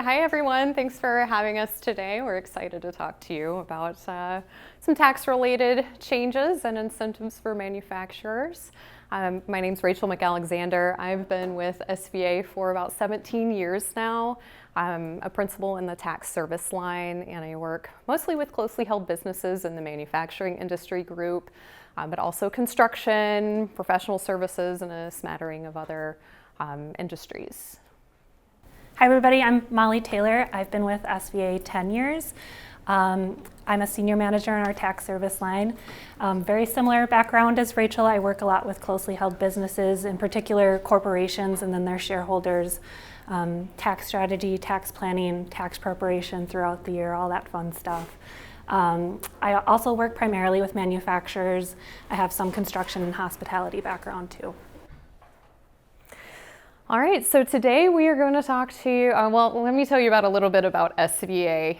Hi everyone. Thanks for having us today. We're excited to talk to you about some tax-related changes and incentives for manufacturers. My name's Rachel McAlexander. I've been with SVA for about 17 years now. I'm a principal in the tax service line, and I work mostly with closely held businesses in the manufacturing industry group, but also construction, professional services, and a smattering of other industries. Hi everybody, I'm Molly Taylor. I've been with SVA 10 years. I'm a senior manager in our tax service line. Very similar background as Rachel. I work a lot with closely held businesses, in particular corporations and then their shareholders, tax strategy, tax planning, tax preparation throughout the year, all that fun stuff. I also work primarily with manufacturers. I have some construction and hospitality background too. All right, so today we are going to talk to you, well, let me tell you about a little bit about SVA.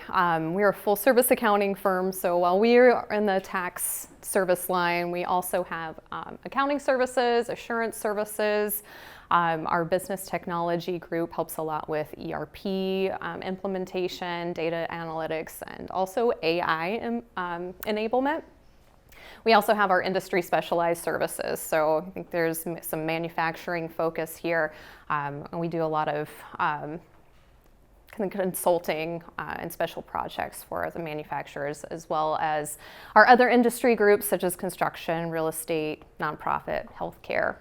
We're a full service accounting firm, so while we're in the tax service line, we also have accounting services, assurance services. Our business technology group helps a lot with ERP implementation, data analytics, and also AI enablement. We also have our industry specialized services, so I think there's some manufacturing focus here, and we do a lot of consulting and special projects for the manufacturers, as well as our other industry groups such as construction, real estate, nonprofit, healthcare.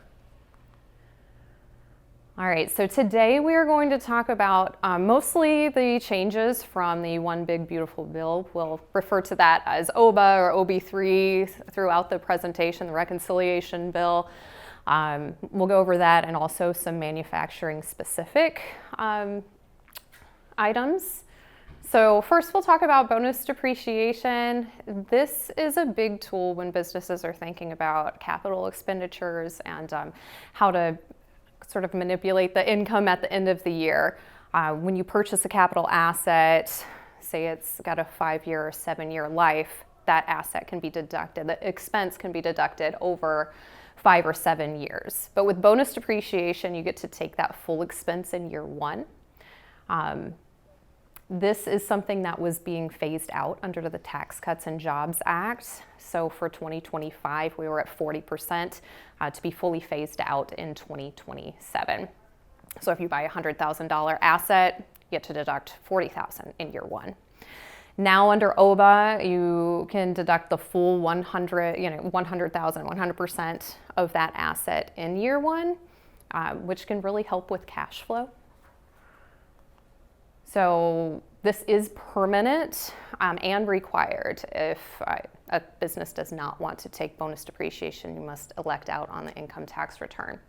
All right, so today we are going to talk about mostly the changes from the One Big Beautiful Bill. We'll refer to that as OBA or OB3 throughout the presentation, the reconciliation bill. We'll go over that and also some manufacturing specific items. So first we'll talk about bonus depreciation. This is a big tool when businesses are thinking about capital expenditures and how to sort of manipulate the income at the end of the year. When you purchase a capital asset, say it's got a 5-year or 7-year life, that asset can be deducted, the expense can be deducted over 5 or 7 years. But with bonus depreciation, you get to take that full expense in year one. This is something that was being phased out under the Tax Cuts and Jobs Act. So for 2025, we were at 40% to be fully phased out in 2027. So if you buy a $100,000 asset, you get to deduct $40,000 in year one. Now under OBA, you can deduct the full 100,000, 100% of that asset in year one, which can really help with cash flow. So this is permanent and required. If a business does not want to take bonus depreciation, you must elect out on the income tax return.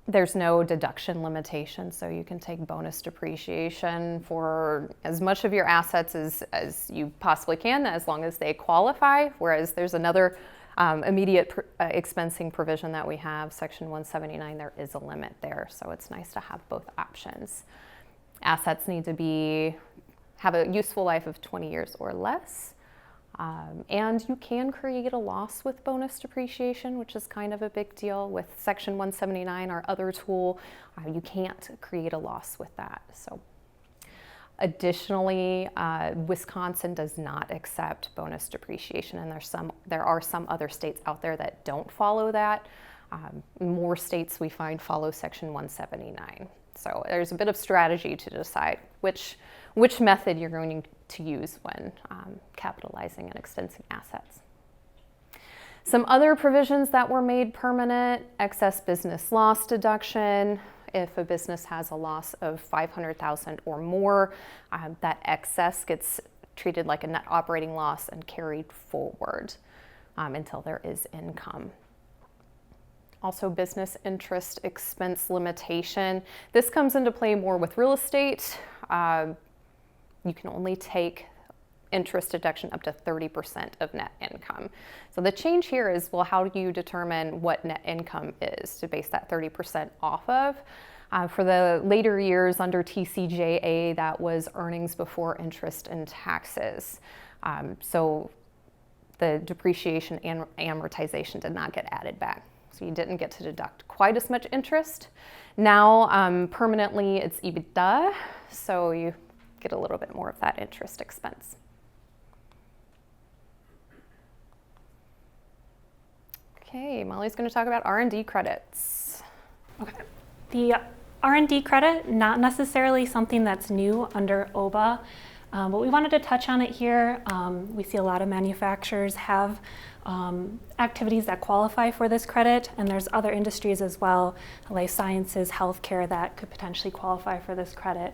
There's no deduction limitation, so you can take bonus depreciation for as much of your assets as you possibly can, as long as they qualify, whereas there's another immediate expensing provision that we have, Section 179, there is a limit there, so it's nice to have both options. Assets need to have a useful life of 20 years or less. And you can create a loss with bonus depreciation, which is kind of a big deal. With Section 179, our other tool, you can't create a loss with that. So, additionally, Wisconsin does not accept bonus depreciation, and there are some other states out there that don't follow that. More states we find follow Section 179. So there's a bit of strategy to decide which method you're going to use when capitalizing and expensing assets. Some other provisions that were made permanent: excess business loss deduction. If a business has a loss of $500,000 or more, that excess gets treated like a net operating loss and carried forward until there is income. Also, business interest expense limitation. This comes into play more with real estate. You can only take interest deduction up to 30% of net income. So the change here is, well, how do you determine what net income is to base that 30% off of? For the later years under TCJA, that was earnings before interest and taxes. So the depreciation and amortization did not get added back. So you didn't get to deduct quite as much interest. Now, permanently, it's EBITDA, so you get a little bit more of that interest expense. Okay, Molly's going to talk about R&D credits. Okay. The R&D credit, not necessarily something that's new under OBA, but we wanted to touch on it here. We see a lot of manufacturers have activities that qualify for this credit, and there's other industries as well, life sciences, healthcare, that could potentially qualify for this credit.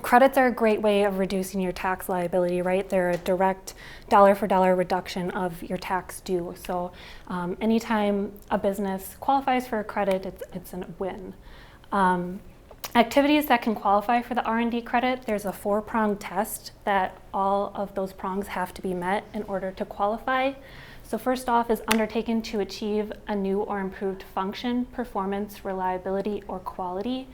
Credits are a great way of reducing your tax liability, right? They're a direct dollar for dollar reduction of your tax due. So anytime a business qualifies for a credit, it's a win. Activities that can qualify for the R&D credit, there's a 4-pronged test that all of those prongs have to be met in order to qualify. So first off is undertaken to achieve a new or improved function, performance, reliability, or quality.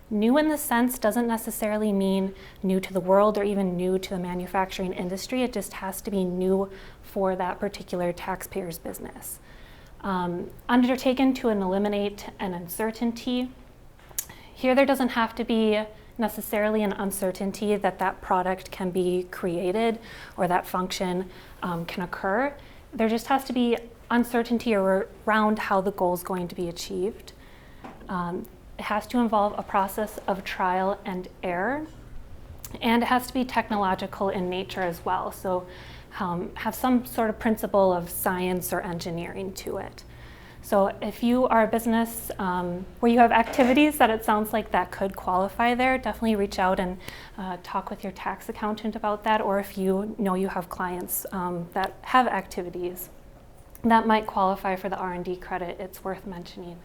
New in this sense doesn't necessarily mean new to the world or even new to the manufacturing industry. It just has to be new for that particular taxpayer's business. Undertaken to eliminate an uncertainty. Here there doesn't have to be necessarily an uncertainty that that product can be created or that function can occur. There just has to be uncertainty around how the goal is going to be achieved. It has to involve a process of trial and error, and it has to be technological in nature as well. So have some sort of principle of science or engineering to it. So if you are a business where you have activities that it sounds like that could qualify there, definitely reach out and talk with your tax accountant about that, or if you know you have clients that have activities that might qualify for the R&D credit, it's worth mentioning.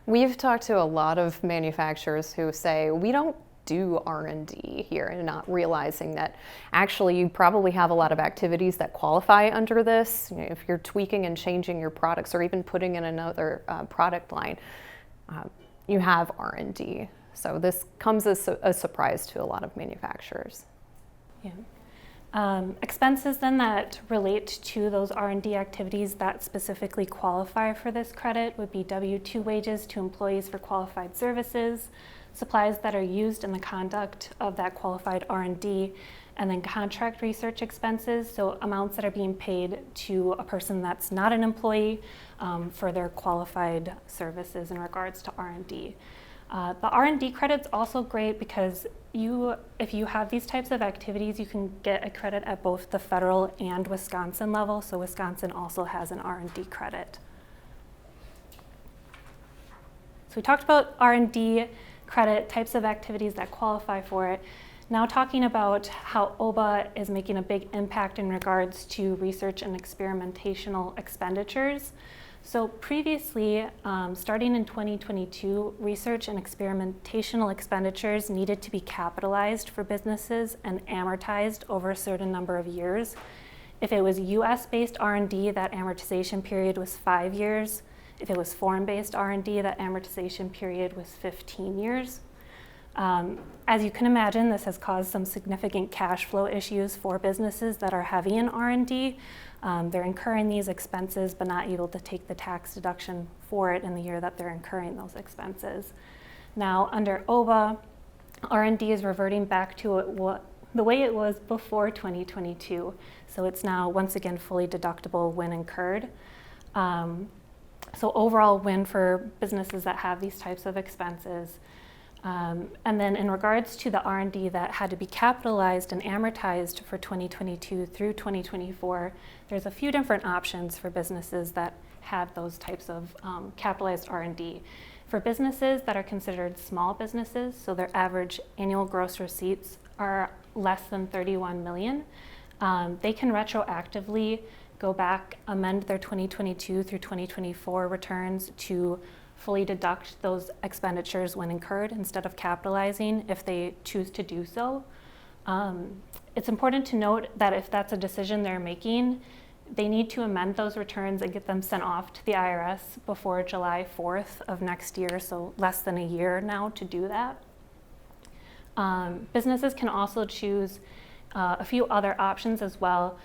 We've talked to a lot of manufacturers who say, we don't do R&D here, and not realizing that actually you probably have a lot of activities that qualify under this. You know, if you're tweaking and changing your products or even putting in another product line, you have R&D. So this comes as a surprise to a lot of manufacturers. Yeah. Expenses then that relate to those R&D activities that specifically qualify for this credit would be W-2 wages to employees for qualified services, supplies that are used in the conduct of that qualified R&D, and then contract research expenses, so amounts that are being paid to a person that's not an employee for their qualified services in regards to R&D. The R&D credit's also great because if you have these types of activities, you can get a credit at both the federal and Wisconsin level. So Wisconsin also has an R&D credit. So we talked about R&D credit, types of activities that qualify for it. Now talking about how OBA is making a big impact in regards to research and experimentational expenditures. So previously, starting in 2022, research and experimentational expenditures needed to be capitalized for businesses and amortized over a certain number of years. If it was US-based R&D, that amortization period was 5 years. If it was foreign-based R&D, that amortization period was 15 years. As you can imagine, this has caused some significant cash flow issues for businesses that are heavy in R&D. They're incurring these expenses but not able to take the tax deduction for it in the year that they're incurring those expenses. Now, under OBA, R&D is reverting back to the way it was before 2022. So it's now, once again, fully deductible when incurred. So overall win for businesses that have these types of expenses. And then in regards to the R&D that had to be capitalized and amortized for 2022 through 2024, there's a few different options for businesses that have those types of capitalized R&D. For businesses that are considered small businesses, so their average annual gross receipts are less than 31 million, they can retroactively go back, amend their 2022 through 2024 returns to fully deduct those expenditures when incurred instead of capitalizing if they choose to do so. It's important to note that if that's a decision they're making, they need to amend those returns and get them sent off to the IRS before July 4th of next year, so less than a year now to do that. Businesses can also choose a few other options as well.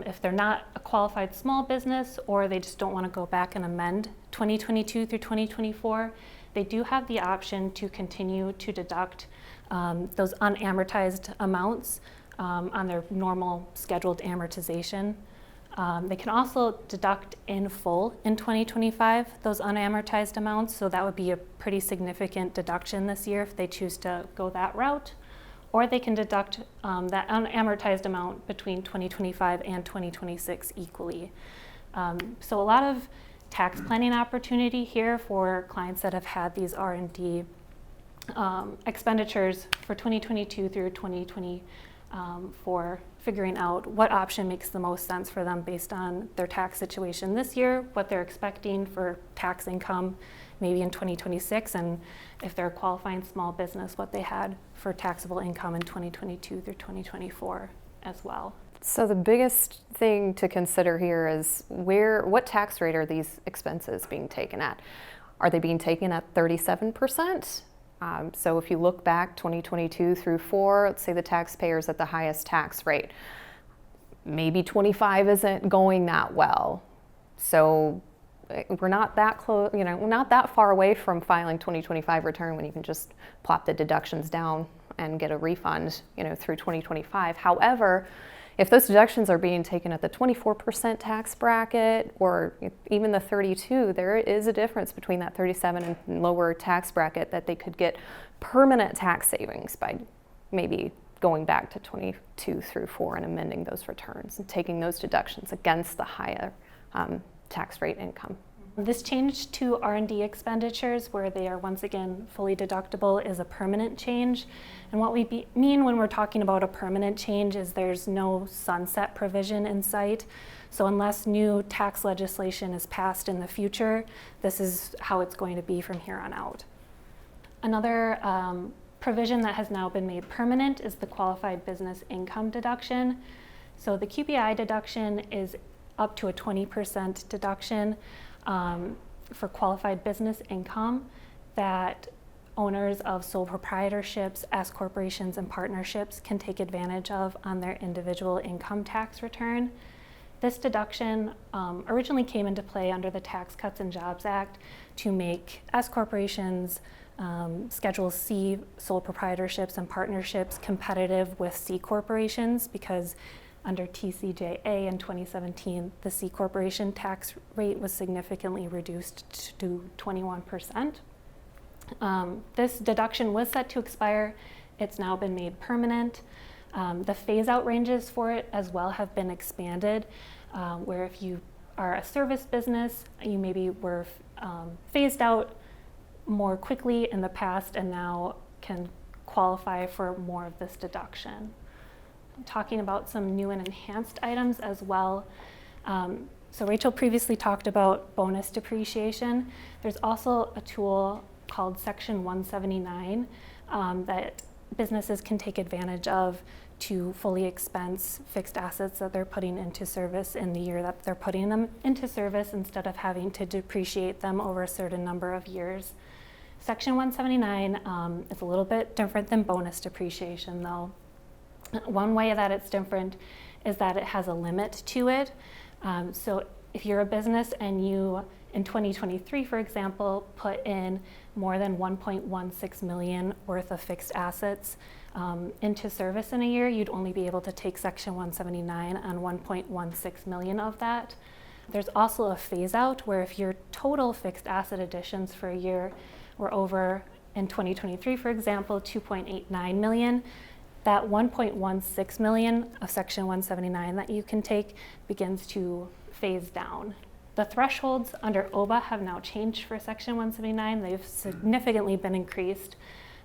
If they're not a qualified small business or they just don't want to go back and amend 2022 through 2024, they do have the option to continue to deduct those unamortized amounts on their normal scheduled amortization. They can also deduct in full in 2025 those unamortized amounts, so that would be a pretty significant deduction this year if they choose to go that route. Or they can deduct that unamortized amount between 2025 and 2026 equally. So a lot of tax planning opportunity here for clients that have had these R&D expenditures for 2022 through 2024, figuring out what option makes the most sense for them based on their tax situation this year, what they're expecting for tax income maybe in 2026, and if they're a qualifying small business, what they had for taxable income in 2022 through 2024 as well. So the biggest thing to consider here is what tax rate are these expenses being taken at? Are they being taken at 37%? So if you look back 2022 through 4, let's say the taxpayer's at the highest tax rate. Maybe 25 isn't going that well. So we're not that close, we're not that far away from filing 2025 return when you can just plop the deductions down and get a refund, through 2025. However, if those deductions are being taken at the 24% tax bracket or even the 32, there is a difference between that 37 and lower tax bracket that they could get permanent tax savings by maybe going back to 22 through 4 and amending those returns and taking those deductions against the higher tax rate income. This change to R&D expenditures, where they are once again fully deductible, is a permanent change. And what we mean when we're talking about a permanent change is there's no sunset provision in sight. So unless new tax legislation is passed in the future, this is how it's going to be from here on out. Another provision that has now been made permanent is the qualified business income deduction. So the QBI deduction is up to a 20% deduction for qualified business income that owners of sole proprietorships, S corporations, and partnerships can take advantage of on their individual income tax return. This deduction originally came into play under the Tax Cuts and Jobs Act to make S corporations, Schedule C sole proprietorships and partnerships competitive with C corporations, because under TCJA in 2017, the C corporation tax rate was significantly reduced to 21%. This deduction was set to expire. It's now been made permanent. The phase-out ranges for it as well have been expanded, where if you are a service business, you maybe were phased out more quickly in the past and now can qualify for more of this deduction. Talking about some new and enhanced items as well. So Rachel previously talked about bonus depreciation. There's also a tool called Section 179 that businesses can take advantage of to fully expense fixed assets that they're putting into service in the year that they're putting them into service, instead of having to depreciate them over a certain number of years. Section 179 is a little bit different than bonus depreciation, though. One way that it's different is that it has a limit to it. So if you're a business and you, in 2023, for example, put in more than 1.16 million worth of fixed assets into service in a year, you'd only be able to take Section 179 on 1.16 million of that. There's also a phase out where if your total fixed asset additions for a year were over, in 2023, for example, 2.89 million, that 1.16 million of Section 179 that you can take begins to phase down. The thresholds under OBA have now changed for Section 179. They've significantly been increased.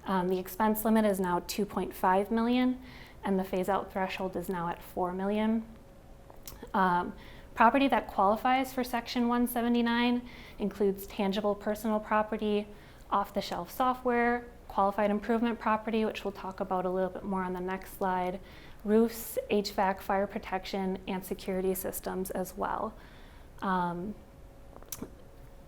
The expense limit is now 2.5 million, and the phase-out threshold is now at 4 million. Property that qualifies for Section 179 includes tangible personal property, off-the-shelf software, qualified improvement property, which we'll talk about a little bit more on the next slide, roofs, HVAC, fire protection, and security systems as well.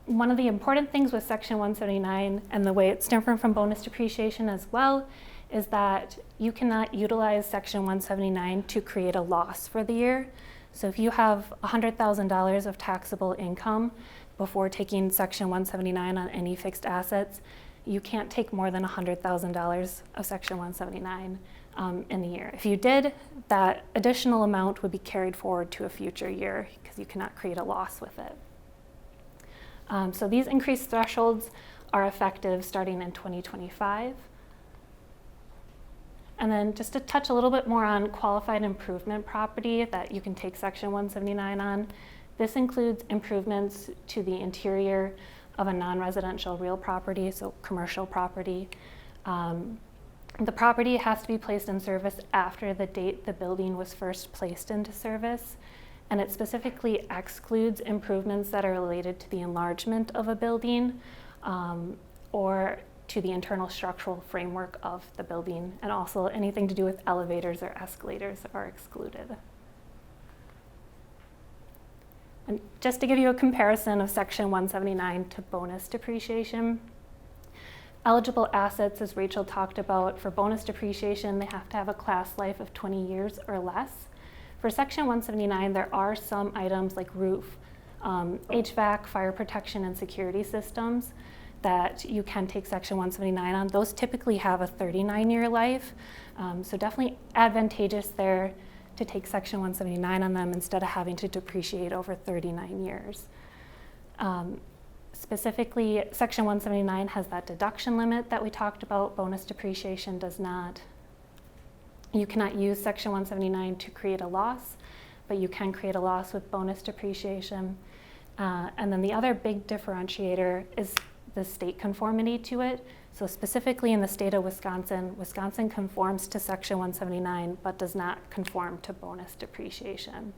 One of the important things with Section 179 and the way it's different from bonus depreciation as well is that you cannot utilize Section 179 to create a loss for the year. So if you have $100,000 of taxable income, before taking Section 179 on any fixed assets, you can't take more than $100,000 of Section 179 in a year. If you did, that additional amount would be carried forward to a future year because you cannot create a loss with it. So these increased thresholds are effective starting in 2025. And then just to touch a little bit more on qualified improvement property that you can take Section 179 on, this includes improvements to the interior of a non-residential real property, so commercial property. The property has to be placed in service after the date the building was first placed into service, and it specifically excludes improvements that are related to the enlargement of a building or to the internal structural framework of the building, and also anything to do with elevators or escalators are excluded. And just to give you a comparison of Section 179 to bonus depreciation, eligible assets, as Rachel talked about, for bonus depreciation, they have to have a class life of 20 years or less. For Section 179, there are some items like roof, HVAC, fire protection, and security systems that you can take Section 179 on. Those typically have a 39-year life, so definitely advantageous there to take Section 179 on them instead of having to depreciate over 39 years. Specifically, Section 179 has that deduction limit that we talked about. Bonus depreciation does not. You cannot use Section 179 to create a loss, but you can create a loss with bonus depreciation. And then the other big differentiator is the state conformity to it. So specifically in the state of Wisconsin, Wisconsin conforms to Section 179, but does not conform to bonus depreciation.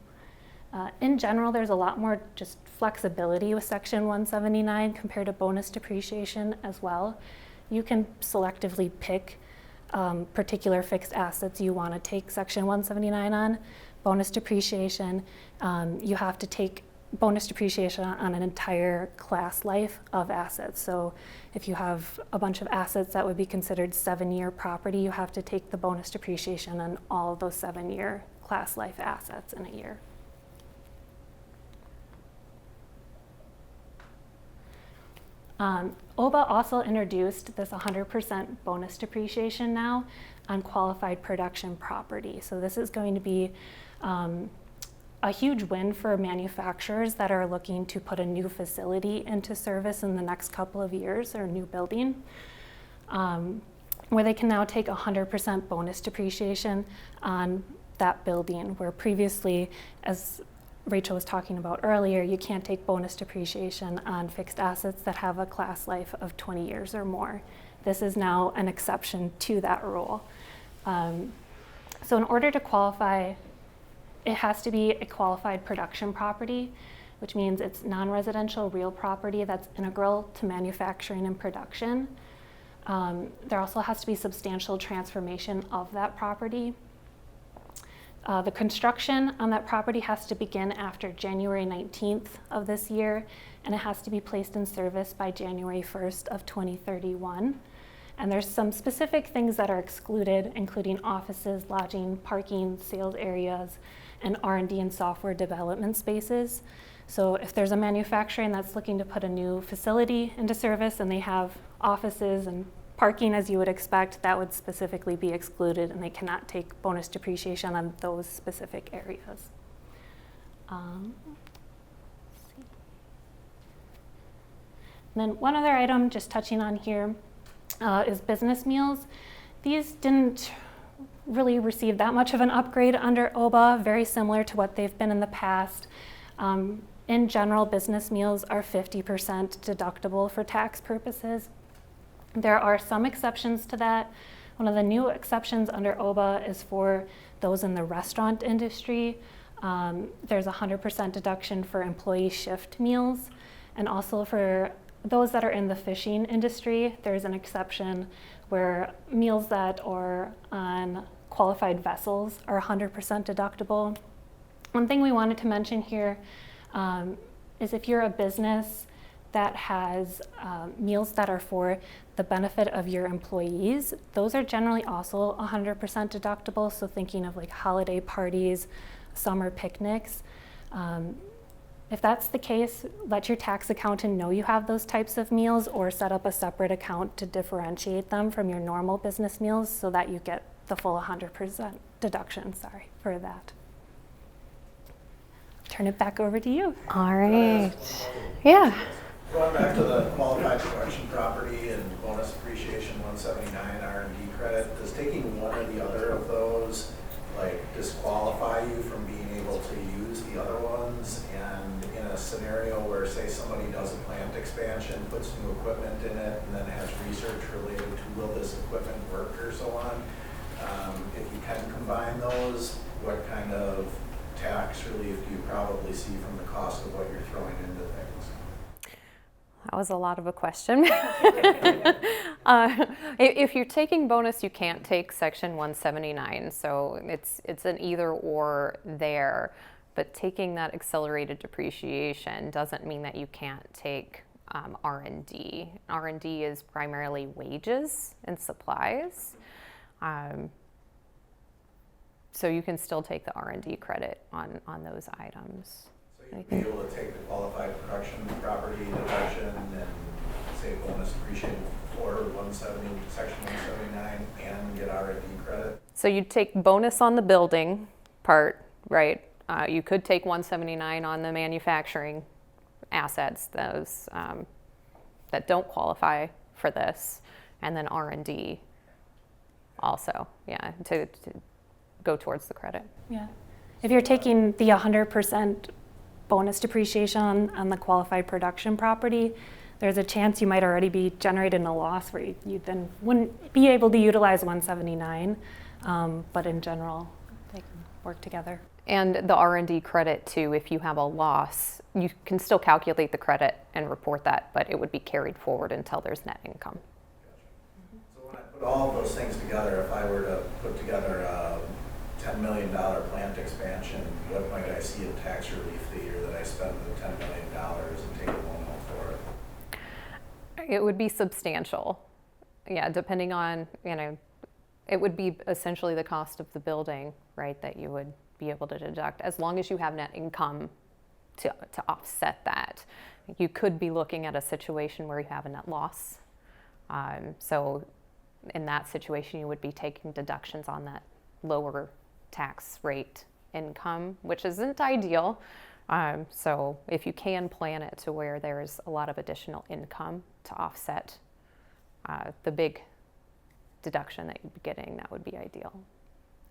In general, there's a lot more just flexibility with Section 179 compared to bonus depreciation as well. You can selectively pick particular fixed assets you want to take Section 179 on. Bonus depreciation, you have to take bonus depreciation on an entire class life of assets. So if you have a bunch of assets that would be considered 7-year property, you have to take the bonus depreciation on all of those 7-year class life assets in a year. OBA also introduced this 100% bonus depreciation now on qualified production property. So this is going to be a huge win for manufacturers that are looking to put a new facility into service in the next couple of years, or a new building, where they can now take 100% bonus depreciation on that building, where previously, as Rachel was talking about earlier, you can't take bonus depreciation on fixed assets that have a class life of 20 years or more. This is now an exception to that rule. So in order to qualify, it has to be a qualified production property, which means it's non-residential real property that's integral to manufacturing and production. There also has to be substantial transformation of that property. The construction on that property has to begin after January 19th of this year, and it has to be placed in service by January 1st of 2031. And there's some specific things that are excluded, including offices, lodging, parking, sales areas, and R&D and software development spaces. So if there's a manufacturer that's looking to put a new facility into service and they have offices and parking as you would expect, that would specifically be excluded, and they cannot take bonus depreciation on those specific areas. And then one other item just touching on here is business meals. These didn't really receive that much of an upgrade under OBA, very similar to what they've been in the past. In general, business meals are 50% deductible for tax purposes. There are some exceptions to that. One of the new exceptions under OBA is for those in the restaurant industry. There's a 100% deduction for employee shift meals, and also for those that are in the fishing industry, there's an exception where meals that are on qualified vessels are 100% deductible. One thing we wanted to mention here is if you're a business that has meals that are for the benefit of your employees, those are generally also 100% deductible. So thinking of like holiday parties, summer picnics, If that's the case, let your tax accountant know you have those types of meals, or set up a separate account to differentiate them from your normal business meals so that you get the full 100% deduction, for that. Turn it back over to you. All right. Yeah. Going back to the qualified production property and bonus depreciation 179 R&D credit, does taking one or the other of those disqualify you from being able to use the other ones? And in a scenario where, say, somebody does a plant expansion, puts new equipment in it, and then has research related to will this equipment work or so on, if you can combine those, what kind of tax relief do you probably see from the cost of what you're throwing into things? That was a lot of a question. If you're taking bonus, you can't take Section 179, so it's an either or there. But taking that accelerated depreciation doesn't mean that you can't take R&D. R&D is primarily wages and supplies. So you can still take the R&D credit on those items. So you'd be able to take the qualified production property deduction and say bonus depreciation for Section 179 and get R&D credit? So you'd take bonus on the building part, right? You could take 179 on the manufacturing assets, those that don't qualify for this, and then R&D also, yeah, to go towards the credit. Yeah. If you're taking the 100% bonus depreciation on the qualified production property, there's a chance you might already be generating a loss where you then wouldn't be able to utilize 179, but in general, they can work together. And the R&D credit too, if you have a loss, you can still calculate the credit and report that, but it would be carried forward until there's net income. So when I put all of those things together, if I were to put together a $10 million plant expansion, what might I see in tax relief the year that I spend the $10 million and take a loan out for it? It would be substantial. Yeah, depending on, it would be essentially the cost of the building, right, that you would be able to deduct, as long as you have net income to offset that. You could be looking at a situation where you have a net loss. So in that situation, you would be taking deductions on that lower tax rate income, which isn't ideal. So if you can plan it to where there's a lot of additional income to offset the big deduction that you'd be getting, that would be ideal.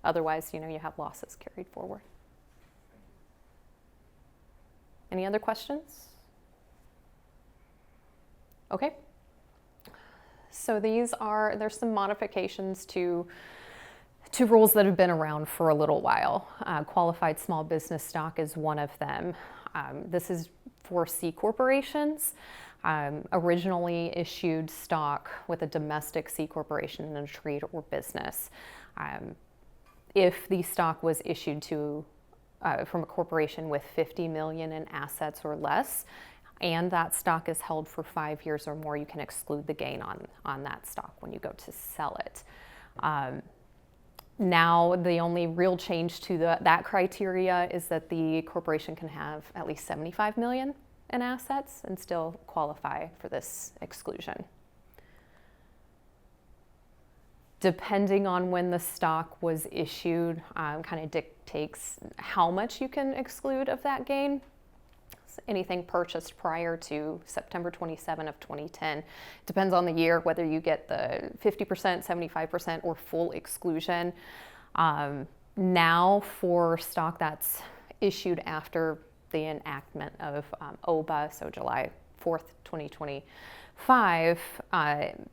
Otherwise, you have losses carried forward. Any other questions? Okay. So there's some modifications to rules that have been around for a little while. Qualified small business stock is one of them. This is for C corporations. Originally issued stock with a domestic C corporation in a trade or business. If the stock was issued to from a corporation with 50 million in assets or less, and that stock is held for 5 years or more, you can exclude the gain on that stock when you go to sell it. Now, the only real change to that criteria is that the corporation can have at least 75 million in assets and still qualify for this exclusion. Depending on when the stock was issued, kind of dictates how much you can exclude of that gain. Anything purchased prior to September 27 of 2010. Depends on the year whether you get the 50%, 75%, or full exclusion. Now for stock that's issued after the enactment of OBA, so July 4th, 2025,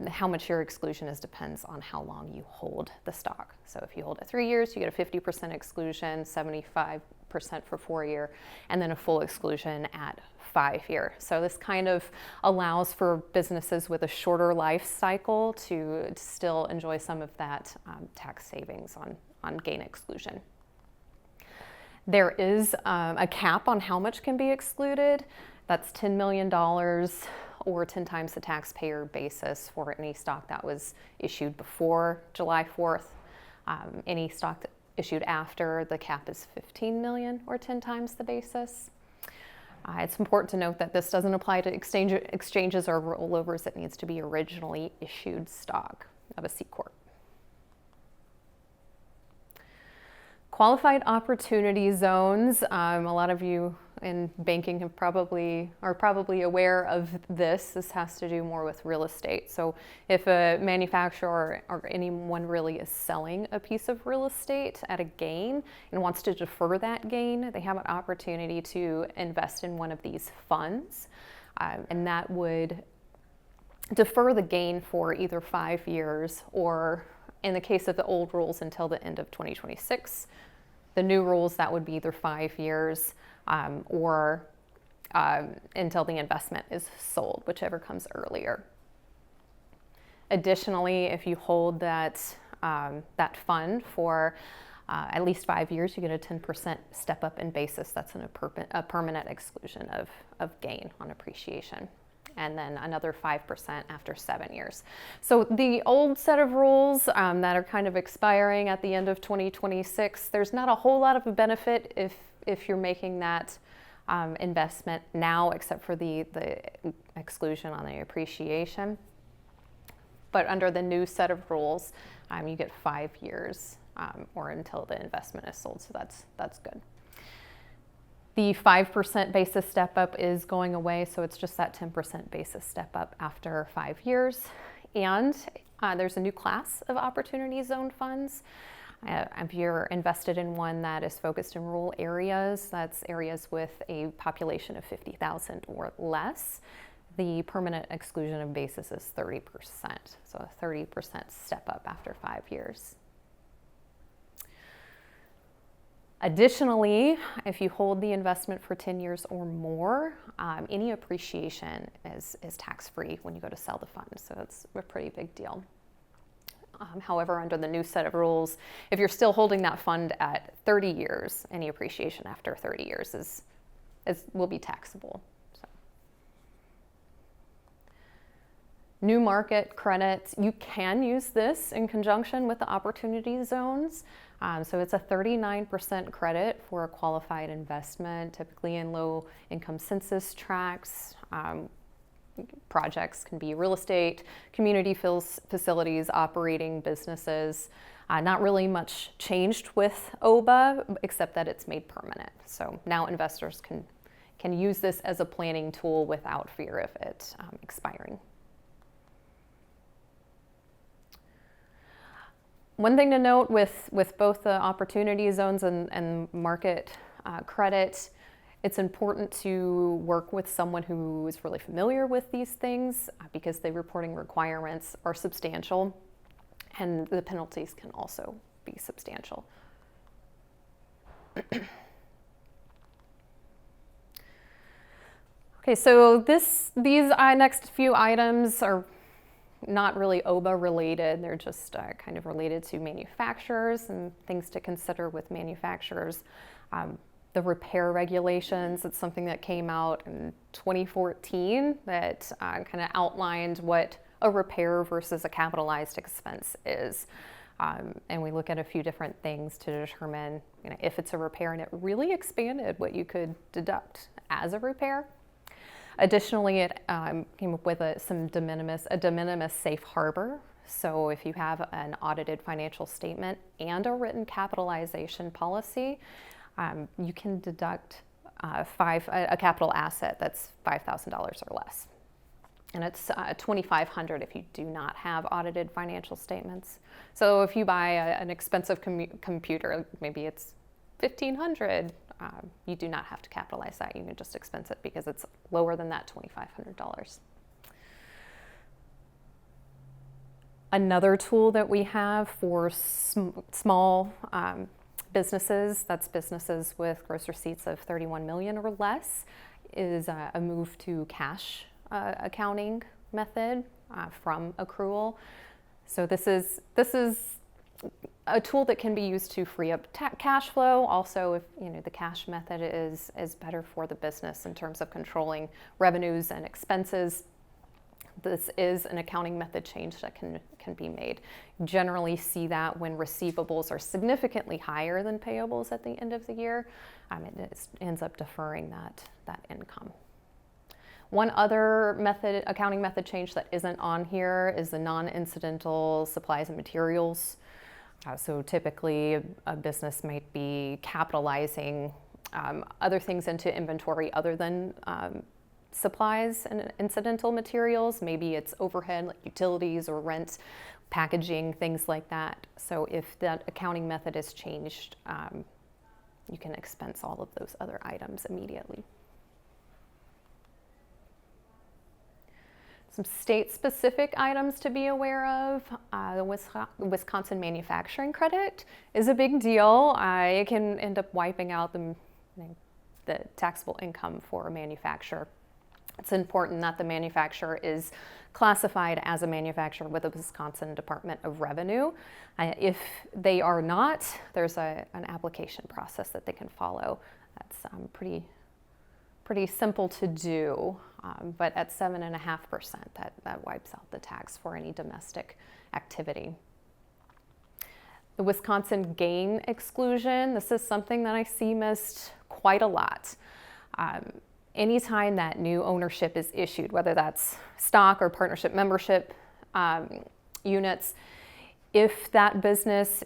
how much your exclusion is depends on how long you hold the stock. So if you hold it 3 years, you get a 50% exclusion, 75% for 4 year, and then a full exclusion at 5 year. So this kind of allows for businesses with a shorter life cycle to still enjoy some of that tax savings on gain exclusion. There is a cap on how much can be excluded. That's $10 million or 10 times the taxpayer basis for any stock that was issued before July 4th. Any stock that issued after, the cap is 15 million or 10 times the basis. It's important to note that this doesn't apply to exchanges or rollovers. It needs to be originally issued stock of a C Corp. Qualified opportunity zones. A lot of you in banking are probably aware of this. This has to do more with real estate. So if a manufacturer or anyone really is selling a piece of real estate at a gain and wants to defer that gain, they have an opportunity to invest in one of these funds, and that would defer the gain for either 5 years, or in the case of the old rules, until the end of 2026. The new rules, that would be either 5 years or until the investment is sold, whichever comes earlier. Additionally, if you hold that fund for at least 5 years, you get a 10% step up in basis. That's a permanent exclusion of gain on appreciation. And then another 5% after 7 years. So the old set of rules that are kind of expiring at the end of 2026, there's not a whole lot of a benefit if you're making that investment now, except for the exclusion on the appreciation. But under the new set of rules, you get 5 years or until the investment is sold, so that's good. The 5% basis step up is going away, so it's just that 10% basis step up after 5 years. And there's a new class of opportunity zone funds. If you're invested in one that is focused in rural areas, that's areas with a population of 50,000 or less, the permanent exclusion of basis is 30%, so a 30% step up after 5 years. Additionally, if you hold the investment for 10 years or more, any appreciation is tax-free when you go to sell the fund, so it's a pretty big deal. However, under the new set of rules, if you're still holding that fund at 30 years, any appreciation after 30 years will be taxable. So. New market credits, you can use this in conjunction with the opportunity zones. So it's a 39% credit for a qualified investment, typically in low income census tracts. Projects can be real estate, community facilities, operating businesses. Not really much changed with OBA, except that it's made permanent. So now investors can use this as a planning tool without fear of it expiring. One thing to note with both the opportunity zones and market credit, it's important to work with someone who is really familiar with these things because the reporting requirements are substantial and the penalties can also be substantial. Okay, so these next few items are not really OBA related, they're just kind of related to manufacturers and things to consider with manufacturers. The repair regulations, it's something that came out in 2014 that kind of outlined what a repair versus a capitalized expense is. And we look at a few different things to determine if it's a repair, and it really expanded what you could deduct as a repair. Additionally, it came up with a de minimis safe harbor. So if you have an audited financial statement and a written capitalization policy, you can deduct a capital asset that's $5,000 or less. And it's $2,500 if you do not have audited financial statements. So if you buy an expensive computer, maybe it's $1,500, you do not have to capitalize that. You can just expense it because it's lower than that $2,500. Another tool that we have for small businesses, that's businesses with gross receipts of 31 million or less, is a move to cash accounting method from accrual. So this is a tool that can be used to free up cash flow. Also, if the cash method is better for the business in terms of controlling revenues and expenses, this is an accounting method change that can be made. You generally see that when receivables are significantly higher than payables at the end of the year, it ends up deferring that income. One other accounting method change that isn't on here is the non-incidental supplies and materials. So typically a business might be capitalizing other things into inventory other than supplies and incidental materials. Maybe it's overhead like utilities or rent, packaging, things like that. So if that accounting method is changed, you can expense all of those other items immediately. Some state-specific items to be aware of. The Wisconsin manufacturing credit is a big deal. It can end up wiping out the taxable income for a manufacturer. It's important that the manufacturer is classified as a manufacturer with the Wisconsin Department of Revenue. If they are not, there's an application process that they can follow. That's pretty simple to do, but at 7.5%, that wipes out the tax for any domestic activity. The Wisconsin gain exclusion, this is something that I see missed quite a lot. Anytime that new ownership is issued, whether that's stock or partnership membership units, if that business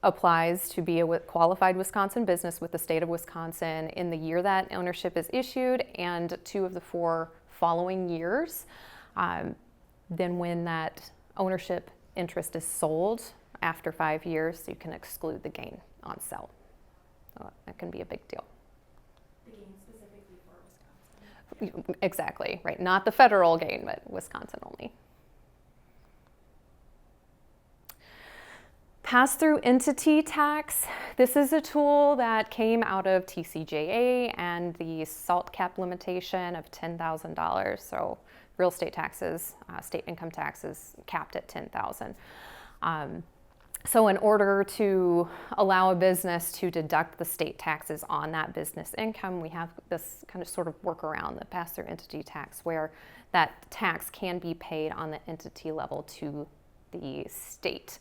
applies to be a qualified Wisconsin business with the state of Wisconsin in the year that ownership is issued and 2 of the 4 following years, then when that ownership interest is sold after 5 years, you can exclude the gain on sale. So that can be a big deal. The gain specifically for Wisconsin. Exactly, right. Not the federal gain, but Wisconsin only. Pass-through entity tax. This is a tool that came out of TCJA and the SALT cap limitation of $10,000. So real estate taxes, state income taxes capped at $10,000. So in order to allow a business to deduct the state taxes on that business income, we have this kind of sort of workaround, the pass-through entity tax, where that tax can be paid on the entity level to the state.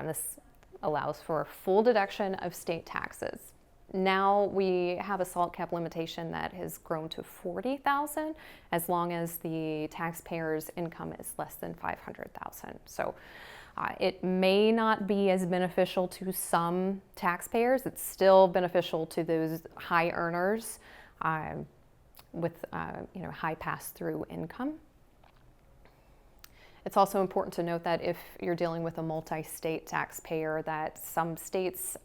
This allows for full deduction of state taxes. Now we have a SALT cap limitation that has grown to $40,000 as long as the taxpayer's income is less than $500,000. So it may not be as beneficial to some taxpayers. It's still beneficial to those high earners with high pass-through income. It's also important to note that if you're dealing with a multi-state taxpayer, that some states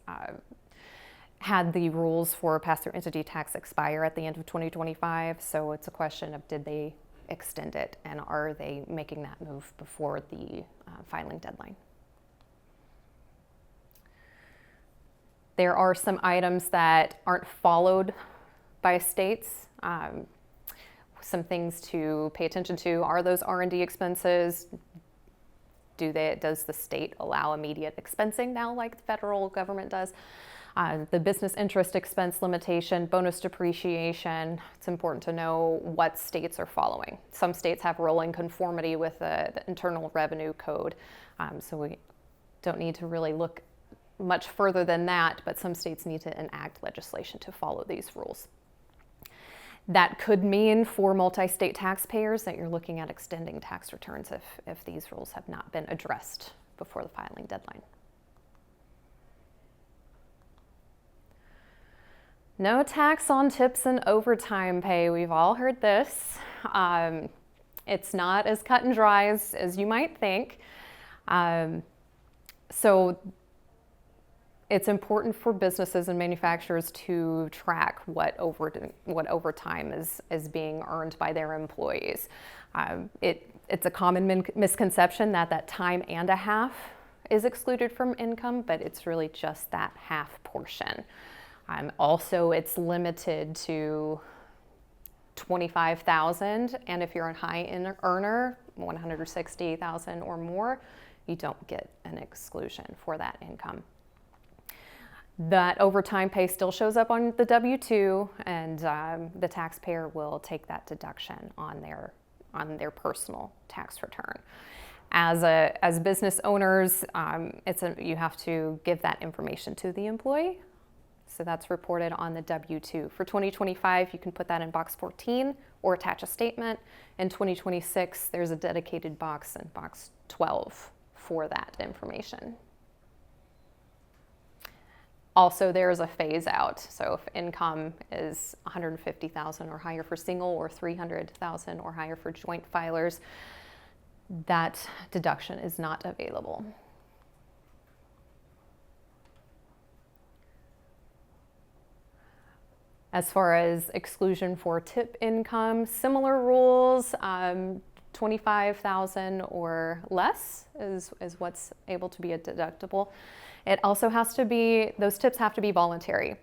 had the rules for pass-through entity tax expire at the end of 2025. So it's a question of did they extend it, and are they making that move before the filing deadline? There are some items that aren't followed by states. Some things to pay attention to are those R&D expenses. Does the state allow immediate expensing now like the federal government does? The business interest expense limitation, bonus depreciation. It's important to know what states are following. Some states have rolling conformity with the Internal Revenue Code, so we don't need to really look much further than that, but some states need to enact legislation to follow these rules. That could mean for multi-state taxpayers that you're looking at extending tax returns if these rules have not been addressed before the filing deadline. No tax on tips and overtime pay. We've all heard this. It's not as cut and dry as you might think. So it's important for businesses and manufacturers to track what overtime is being earned by their employees. It's a common misconception that time and a half is excluded from income, but it's really just that half portion. Also, it's limited to $25,000, and if you're a high earner, $160,000 or more, you don't get an exclusion for that income. That overtime pay still shows up on the W-2, and the taxpayer will take that deduction on their on their personal tax return. As business owners, you have to give that information to the employee. So that's reported on the W-2. For 2025, you can put that in box 14 or attach a statement. In 2026, there's a dedicated box in box 12 for that information. Also, there is a phase out. So if income is $150,000 or higher for single or $300,000 or higher for joint filers, that deduction is not available. As far as exclusion for tip income, similar rules, 25,000 or less is what's able to be a deductible. It also has to be, those tips have to be voluntary.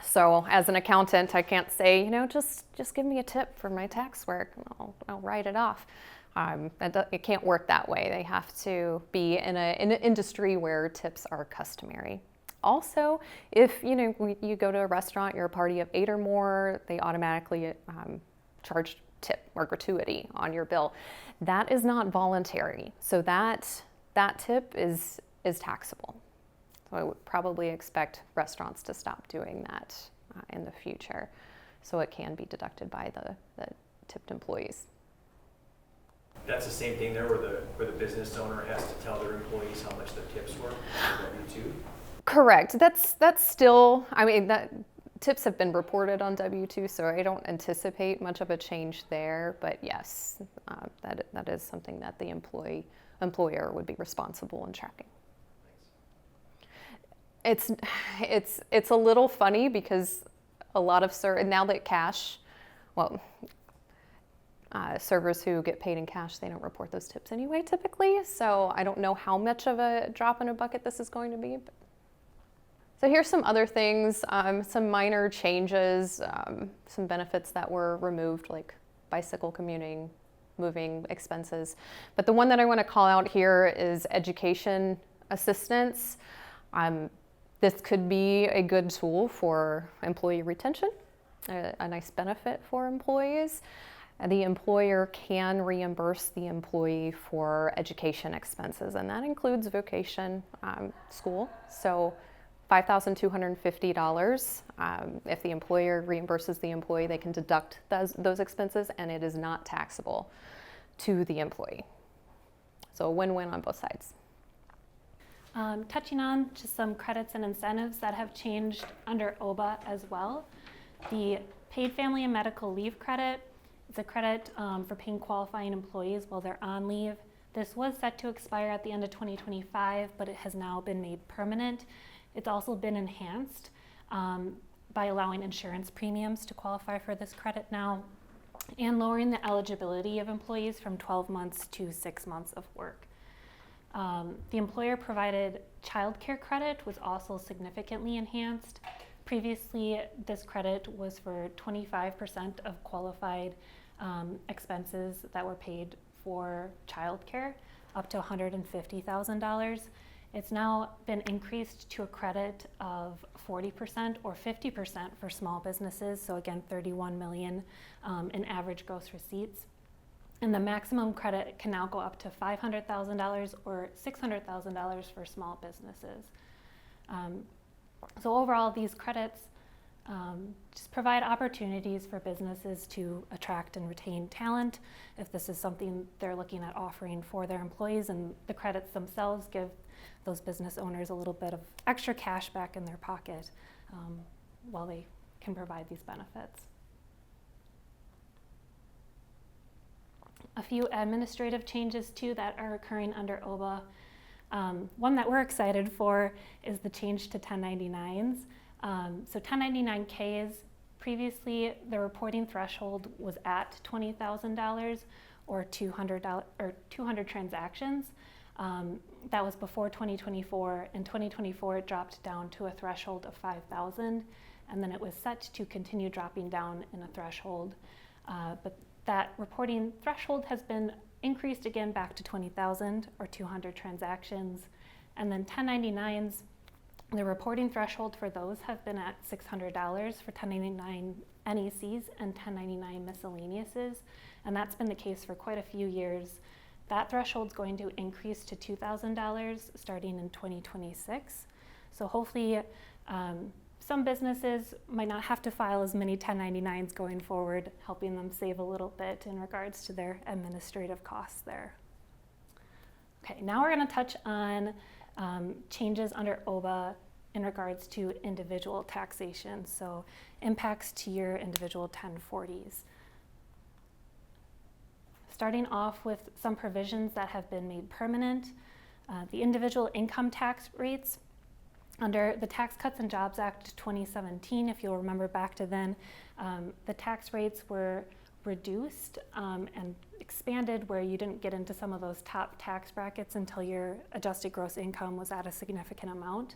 So as an accountant, I can't say, just give me a tip for my tax work and I'll write it off. It can't work that way. They have to be in an industry where tips are customary. Also, if you go to a restaurant, you're a party of 8 or more, they automatically charge tip or gratuity on your bill. That is not voluntary, so that tip is taxable. So I would probably expect restaurants to stop doing that in the future, so it can be deducted by the tipped employees. That's the same thing there, where the business owner has to tell their employees how much their tips were for W-2? Correct. That's still, tips have been reported on W-2, so I don't anticipate much of a change there. But yes, that is something that the employer would be responsible in tracking. It's a little funny because a lot of now that cash, servers who get paid in cash, they don't report those tips anyway typically. So I don't know how much of a drop in a bucket this is going to be. So here's some other things, some minor changes, some benefits that were removed, like bicycle commuting, moving expenses. But the one that I want to call out here is education assistance. This could be a good tool for employee retention, a nice benefit for employees. The employer can reimburse the employee for education expenses, and that includes vocation school. So $5,250. If the employer reimburses the employee, they can deduct those expenses, and it is not taxable to the employee. So a win-win on both sides. Touching on just some credits and incentives that have changed under OBA as well. The paid family and medical leave credit is a credit for paying qualifying employees while they're on leave. This was set to expire at the end of 2025, but it has now been made permanent. It's also been enhanced by allowing insurance premiums to qualify for this credit now and lowering the eligibility of employees from 12 months to 6 months of work. The employer provided childcare credit was also significantly enhanced. Previously, this credit was for 25% of qualified expenses that were paid for childcare, up to $150,000. It's now been increased to a credit of 40% or 50% for small businesses, so again, 31 million in average gross receipts. And the maximum credit can now go up to $500,000 or $600,000 for small businesses. So overall, these credits just provide opportunities for businesses to attract and retain talent if this is something they're looking at offering for their employees, and the credits themselves give those business owners a little bit of extra cash back in their pocket while they can provide these benefits. A few administrative changes too that are occurring under OBA. One that we're excited for is the change to 1099s. So 1099Ks, previously the reporting threshold was at $20,000 or 200 transactions. That was before 2024. In 2024, it dropped down to a threshold of 5,000, and then it was set to continue dropping down in a threshold. But that reporting threshold has been increased again back to 20,000 or 200 transactions. And then 1099s The reporting threshold for those have been at $600 for 1099 NECs and 1099 miscellaneouses, and that's been the case for quite a few years. That threshold's going to increase to $2,000 starting in 2026. So hopefully some businesses might not have to file as many 1099s going forward, helping them save a little bit in regards to their administrative costs there. Okay, now we're going to touch on changes under OBA in regards to individual taxation, so impacts to your individual 1040s. Starting off with some provisions that have been made permanent, the individual income tax rates under the Tax Cuts and Jobs Act 2017, if you'll remember back to then, the tax rates were reduced and expanded where you didn't get into some of those top tax brackets until your adjusted gross income was at a significant amount.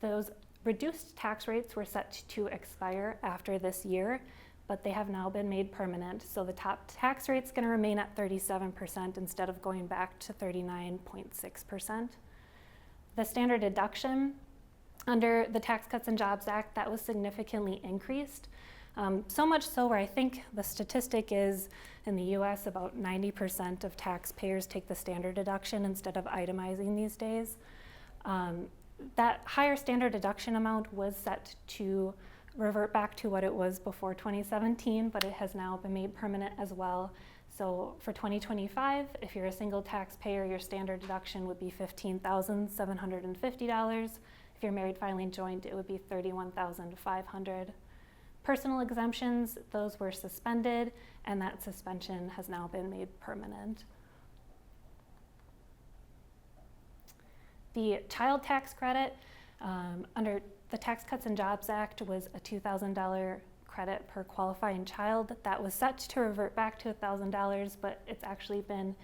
Those reduced tax rates were set to expire after this year, but they have now been made permanent. So the top tax rate's going to remain at 37% instead of going back to 39.6%. The standard deduction under the Tax Cuts and Jobs Act, that was significantly increased. So much so where I think the statistic is in the US about 90% of taxpayers take the standard deduction instead of itemizing these days. That higher standard deduction amount was set to revert back to what it was before 2017, but it has now been made permanent as well. So for 2025, if you're a single taxpayer, your standard deduction would be $15,750. If you're married filing joint, it would be $31,500. Personal exemptions, those were suspended, and that suspension has now been made permanent. The child tax credit under the Tax Cuts and Jobs Act was a $2,000 credit per qualifying child. That was set to revert back to $1,000, but it's actually been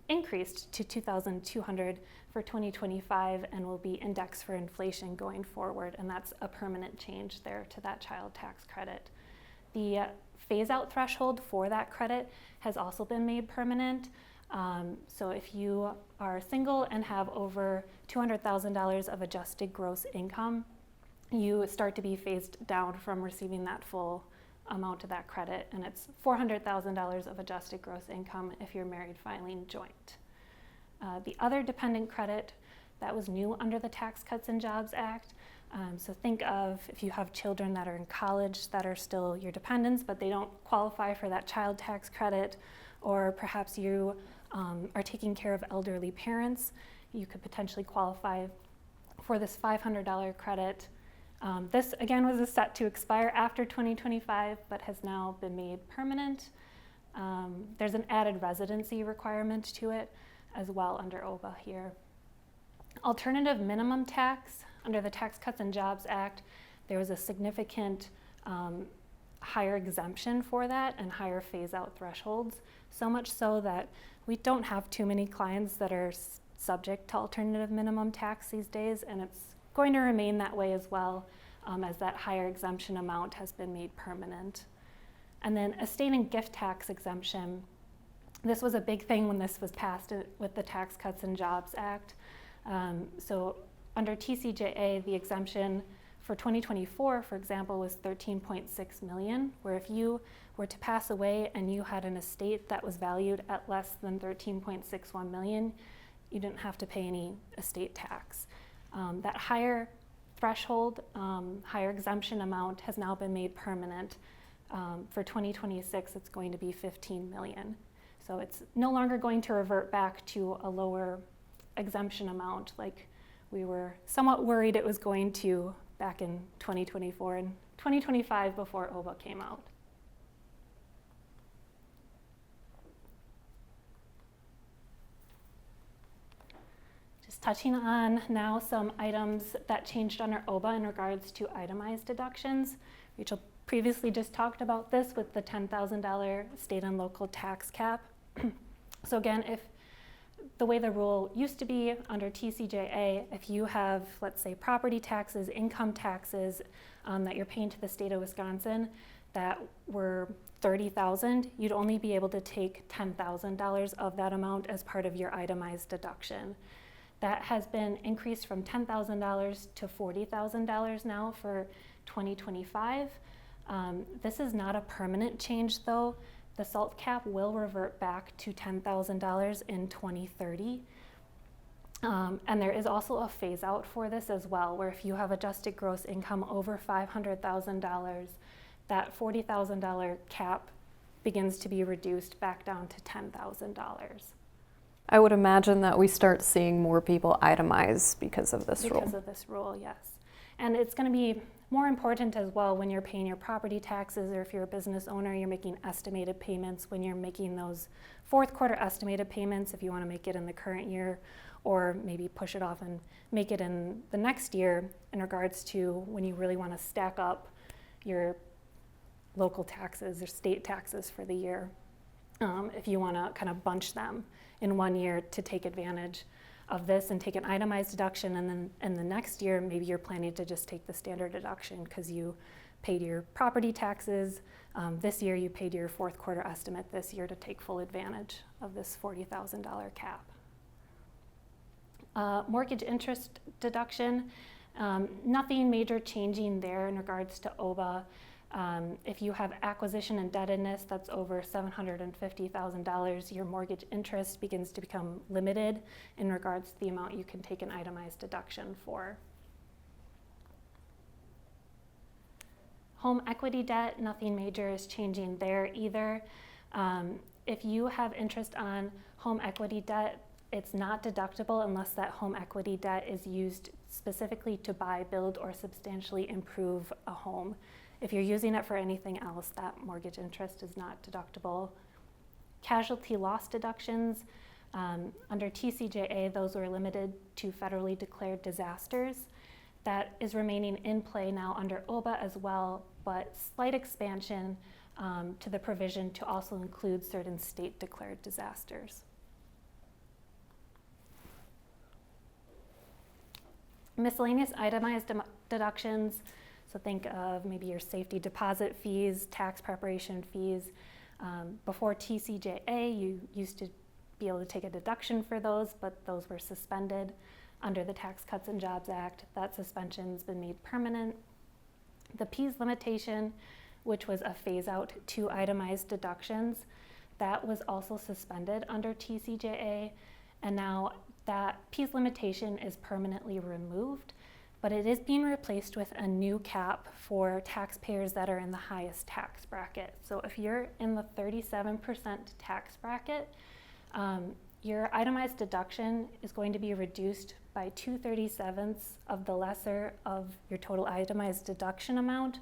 increased to $2,200 for 2025 and will be indexed for inflation going forward, and that's a permanent change there to that child tax credit. The phase-out threshold for that credit has also been made permanent. So if you are single and have over $200,000 of adjusted gross income, you start to be phased down from receiving that full amount of that credit, and it's $400,000 of adjusted gross income if you're married filing joint. The other dependent credit that was new under the Tax Cuts and Jobs Act, so think of if you have children that are in college that are still your dependents, but they don't qualify for that child tax credit, or perhaps you are taking care of elderly parents, you could potentially qualify for this $500 credit. This again was set to expire after 2025, but has now been made permanent. There's an added residency requirement to it as well under OBA here. Alternative minimum tax under the Tax Cuts and Jobs Act, there was a significant higher exemption for that and higher phase-out thresholds, so much so that we don't have too many clients that are subject to alternative minimum tax these days, and it's going to remain that way as well as that higher exemption amount has been made permanent. And then estate and gift tax exemption. This was a big thing when this was passed with the Tax Cuts and Jobs Act. So under TCJA, the exemption for 2024, for example, was $13.6 million, where if you were to pass away and you had an estate that was valued at less than $13.61 million, you didn't have to pay any estate tax. That higher threshold, higher exemption amount has now been made permanent. For 2026, it's going to be $15 million. So it's no longer going to revert back to a lower exemption amount like we were somewhat worried it was going to back in 2024 and 2025 before OBA came out. Just touching on now some items that changed under OBA in regards to itemized deductions. Rachel previously just talked about this with the $10,000 state and local tax cap. So again, if the way the rule used to be under TCJA, if you have, let's say, property taxes, income taxes that you're paying to the state of Wisconsin that were $30,000, you'd only be able to take $10,000 of that amount as part of your itemized deduction. That has been increased from $10,000 to $40,000 now for 2025. This is not a permanent change though. The SALT cap will revert back to $10,000 in 2030. And there is also a phase out for this as well, where if you have adjusted gross income over $500,000, that $40,000 cap begins to be reduced back down to $10,000. I would imagine that we start seeing more people itemize because of this rule. Because of this rule, yes. And it's going to be more important as well when you're paying your property taxes, or if you're a business owner, you're making estimated payments, when you're making those fourth quarter estimated payments, if you want to make it in the current year, or maybe push it off and make it in the next year, in regards to when you really want to stack up your local taxes or state taxes for the year. If you want to kind of bunch them in one year to take advantage of this and take an itemized deduction, and then in the next year maybe you're planning to just take the standard deduction because you paid your property taxes this year, you paid your fourth quarter estimate this year to take full advantage of this $40,000 cap. Mortgage interest deduction, nothing major changing there in regards to OBA. If you have acquisition indebtedness that's over $750,000, your mortgage interest begins to become limited in regards to the amount you can take an itemized deduction for. Home equity debt, nothing major is changing there either. If you have interest on home equity debt, it's not deductible unless that home equity debt is used specifically to buy, build, or substantially improve a home. If you're using it for anything else, that mortgage interest is not deductible. Casualty loss deductions, under TCJA, those were limited to federally declared disasters. That is remaining in play now under OBA as well, but slight expansion to the provision to also include certain state declared disasters. Miscellaneous itemized deductions, so think of maybe your safety deposit fees, tax preparation fees. Before TCJA, you used to be able to take a deduction for those, but those were suspended under the Tax Cuts and Jobs Act. That suspension's been made permanent. The PEAS limitation, which was a phase out to itemized deductions, that was also suspended under TCJA, and now that PEAS limitation is permanently removed, but it is being replaced with a new cap for taxpayers that are in the highest tax bracket. So if you're in the 37% tax bracket, your itemized deduction is going to be reduced by 2/37 of the lesser of your total itemized deduction amount,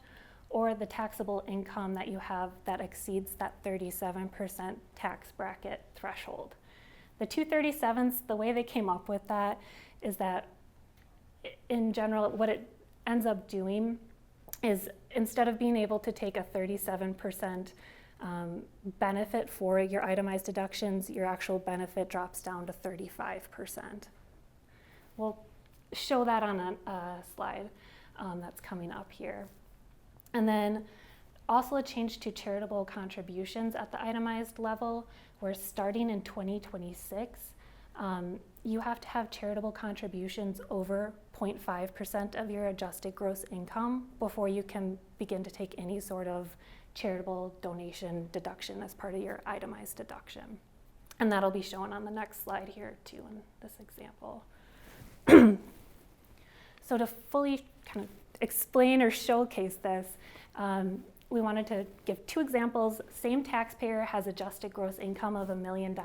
or the taxable income that you have that exceeds that 37% tax bracket threshold. The 2/37, the way they came up with that is that in general, what it ends up doing is instead of being able to take a 37% benefit for your itemized deductions, your actual benefit drops down to 35%. We'll show that on a slide that's coming up here. And then also a change to charitable contributions at the itemized level, where starting in 2026, you have to have charitable contributions over 0.5% of your adjusted gross income before you can begin to take any sort of charitable donation deduction as part of your itemized deduction. And that'll be shown on the next slide here too in this example. So to fully kind of explain or showcase this, we wanted to give two examples. Same taxpayer has adjusted gross income of $1 million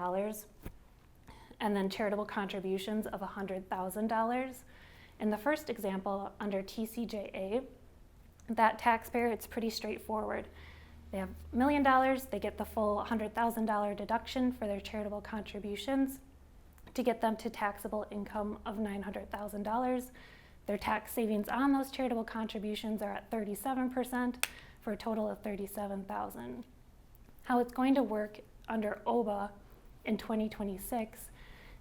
and then charitable contributions of $100,000. In the first example, under TCJA, that taxpayer, it's pretty straightforward. They have $1 million, they get the full $100,000 deduction for their charitable contributions to get them to taxable income of $900,000. Their tax savings on those charitable contributions are at 37% for a total of $37,000. How it's going to work under OBA in 2026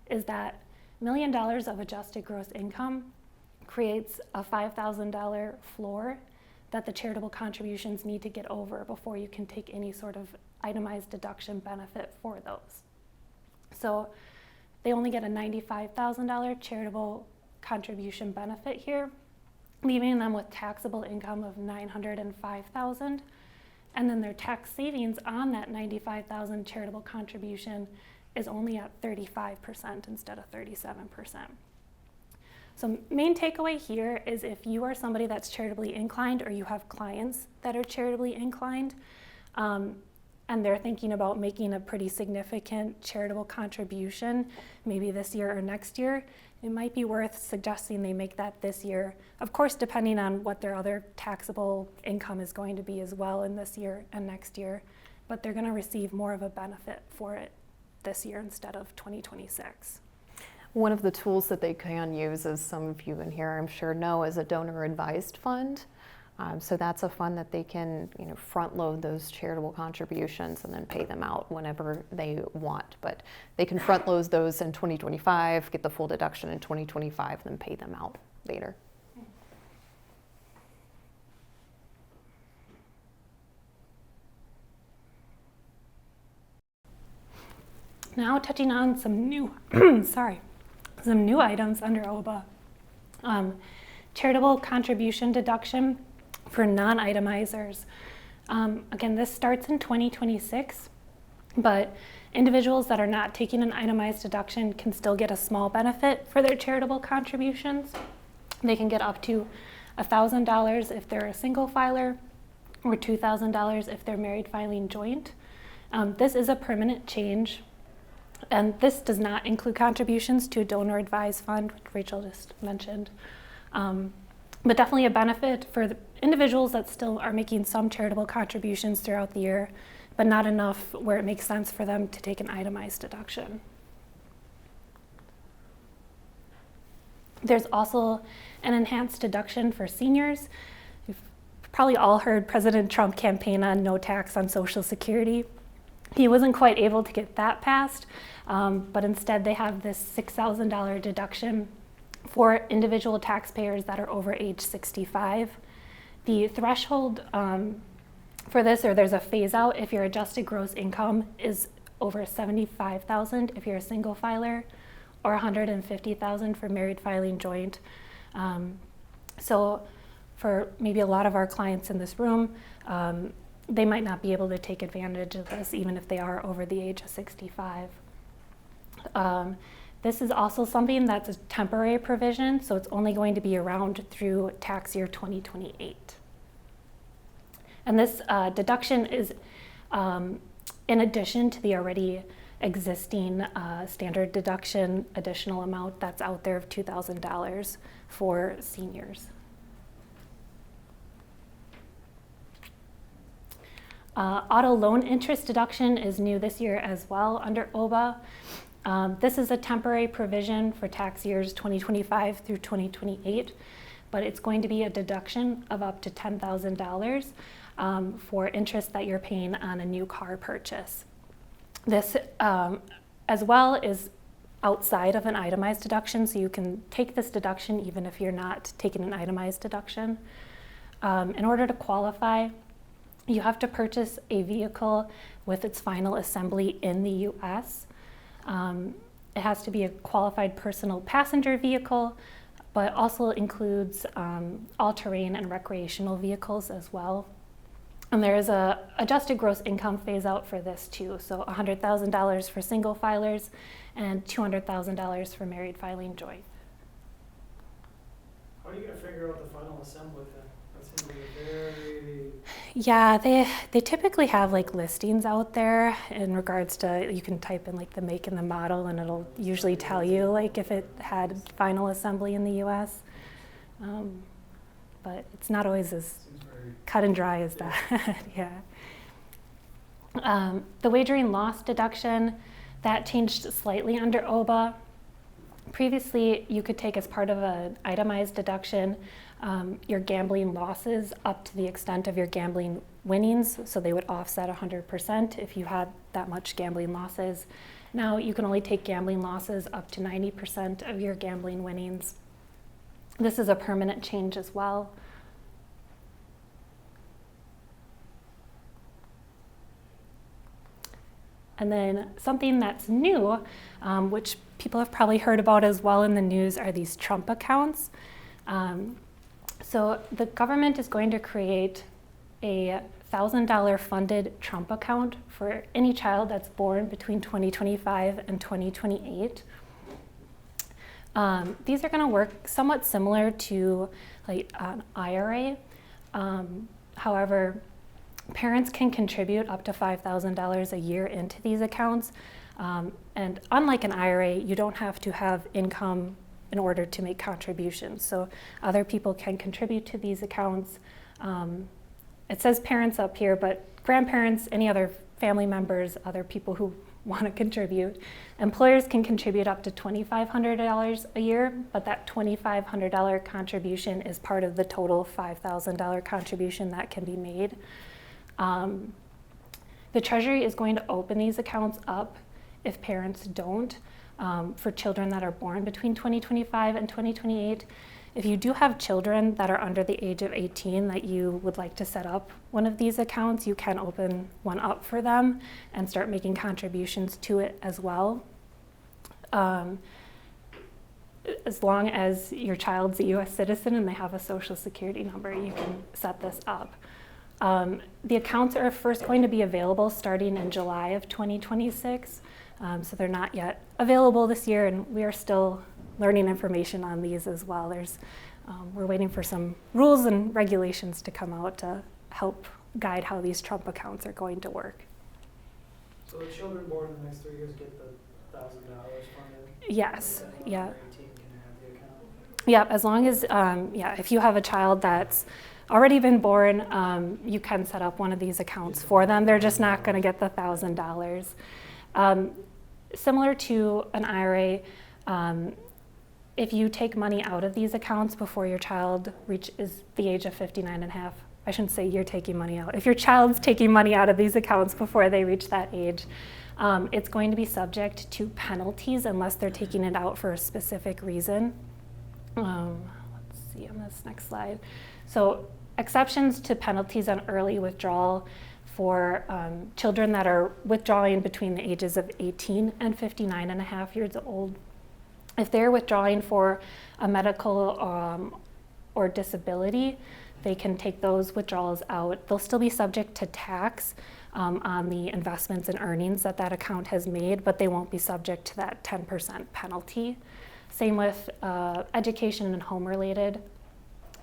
is that $1 million of adjusted gross income creates a $5,000 floor that the charitable contributions need to get over before you can take any sort of itemized deduction benefit for those. So they only get a $95,000 charitable contribution benefit here, leaving them with taxable income of $905,000. And then their tax savings on that $95,000 charitable contribution is only at 35% instead of 37%. So main takeaway here is if you are somebody that's charitably inclined or you have clients that are charitably inclined, and they're thinking about making a pretty significant charitable contribution, maybe this year or next year, it might be worth suggesting they make that this year. Of course, depending on what their other taxable income is going to be as well in this year and next year, but they're going to receive more of a benefit for it this year instead of 2026. One of the tools that they can use, as some of you in here I'm sure know, is a donor advised fund. So that's a fund that they can, front load those charitable contributions and then pay them out whenever they want. But they can front load those in 2025, get the full deduction in 2025, and then pay them out later. Now touching on some new, some new items under OBA. Charitable contribution deduction for non-itemizers. Again, this starts in 2026, but individuals that are not taking an itemized deduction can still get a small benefit for their charitable contributions. They can get up to $1,000 if they're a single filer, or $2,000 if they're married filing joint. This is a permanent change, and this does not include contributions to a donor advised fund, which Rachel just mentioned. But definitely a benefit for the individuals that still are making some charitable contributions throughout the year, but not enough where it makes sense for them to take an itemized deduction. There's also an enhanced deduction for seniors. You've probably all heard President Trump campaign on no tax on Social Security. He wasn't quite able to get that passed, but instead they have this $6,000 deduction for individual taxpayers that are over age 65. The threshold for this, or there's a phase out if your adjusted gross income is over $75,000 if you're a single filer, or $150,000 for married filing joint. So for maybe a lot of our clients in this room, they might not be able to take advantage of this even if they are over the age of 65. This is also something that's a temporary provision, so it's only going to be around through tax year 2028. And this deduction is in addition to the already existing standard deduction additional amount that's out there of $2,000 for seniors. Auto loan interest deduction is new this year as well under OBA. This is a temporary provision for tax years 2025 through 2028, but it's going to be a deduction of up to $10,000 for interest that you're paying on a new car purchase. This as well is outside of an itemized deduction, so you can take this deduction even if you're not taking an itemized deduction. In order to qualify, you have to purchase a vehicle with its final assembly in the U.S. It has to be a qualified personal passenger vehicle, but also includes all-terrain and recreational vehicles as well. And there is a adjusted gross income phase out for this too. So $100,000 for single filers and $200,000 for married filing joint. How are you going to figure out the final assembly thing? That seems like a very... Yeah, they typically have like listings out there in regards to, you can type in like the make and the model and it'll usually tell you like if it had final assembly in the US. But it's not always as cut and dry as that. Yeah. The wagering loss deduction, that changed slightly under OBA. Previously, you could take as part of an itemized deduction your gambling losses up to the extent of your gambling winnings, so they would offset 100% if you had that much gambling losses. Now you can only take gambling losses up to 90% of your gambling winnings. This is a permanent change as well. And then something that's new, which people have probably heard about as well in the news, are these Trump accounts. So the government is going to create a $1,000 funded Trump account for any child that's born between 2025 and 2028. These are going to work somewhat similar to like an IRA. However, parents can contribute up to $5,000 a year into these accounts. And unlike an IRA, you don't have to have income in order to make contributions. So other people can contribute to these accounts. It says parents up here, but grandparents, any other family members, other people who want to contribute. Employers can contribute up to $2,500 a year, but that $2,500 contribution is part of the total $5,000 contribution that can be made. The Treasury is going to open these accounts up if parents don't, for children that are born between 2025 and 2028. If you do have children that are under the age of 18 that you would like to set up one of these accounts, you can open one up for them and start making contributions to it as well. As long as your child's a US citizen and they have a social security number, you can set this up. The accounts are first going to be available starting in July of 2026. So they're not yet available this year, and we are still learning information on these as well. We're waiting for some rules and regulations to come out to help guide how these Trump accounts are going to work. So the children born in the next 3 years get the $1,000 funded? Yes, yeah. Under 18 can have the account? Yeah, as long as, if you have a child that's already been born, you can set up one of these accounts for them. They're just not going to get the $1,000. Similar to an IRA, if you take money out of these accounts before your child reaches the age of 59 and a half, I shouldn't say you're taking money out. If your child's taking money out of these accounts before they reach that age, it's going to be subject to penalties unless they're taking it out for a specific reason. Let's see on this next slide. So exceptions to penalties on early withdrawal for children that are withdrawing between the ages of 18 and 59 and a half years old. If they're withdrawing for a medical or disability, they can take those withdrawals out. They'll still be subject to tax on the investments and earnings that that account has made, but they won't be subject to that 10% penalty. Same with education and home-related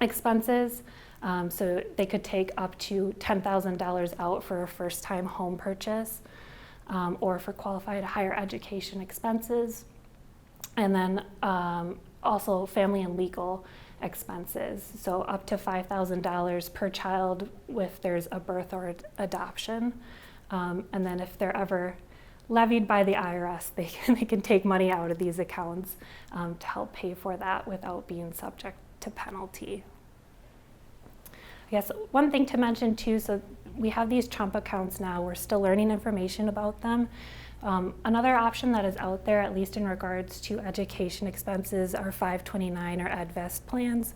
expenses. So they could take up to $10,000 out for a first-time home purchase or for qualified higher education expenses. And then also family and legal expenses. So up to $5,000 per child if there's a birth or adoption. And then if they're ever levied by the IRS, they can take money out of these accounts to help pay for that without being subject to penalty. Yes, one thing to mention too, so we have these Trump accounts now, we're still learning information about them. Another option that is out there, at least in regards to education expenses, are 529 or EdVest plans.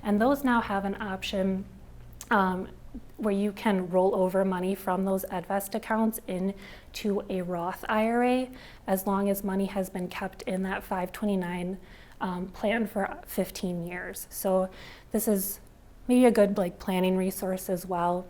And those now have an option where you can roll over money from those EdVest accounts into a Roth IRA as long as money has been kept in that 529 plan for 15 years. So this is maybe a good planning resource as well.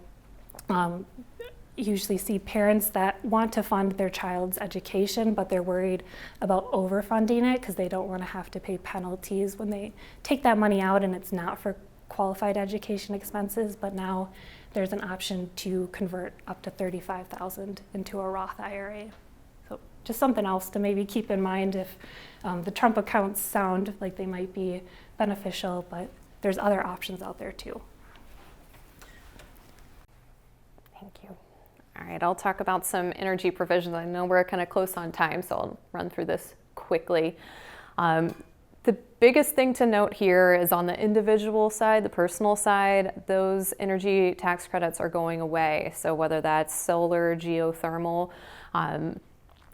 Usually see parents that want to fund their child's education, but they're worried about overfunding it because they don't want to have to pay penalties when they take that money out and it's not for qualified education expenses. But now there's an option to convert up to $35,000 into a Roth IRA. So just something else to maybe keep in mind if the Trump accounts sound like they might be beneficial, but there's other options out there too. Thank you. All right, I'll talk about some energy provisions. I know we're kind of close on time, so I'll run through this quickly. The biggest thing to note here is on the individual side, the personal side, those energy tax credits are going away. So whether that's solar, geothermal,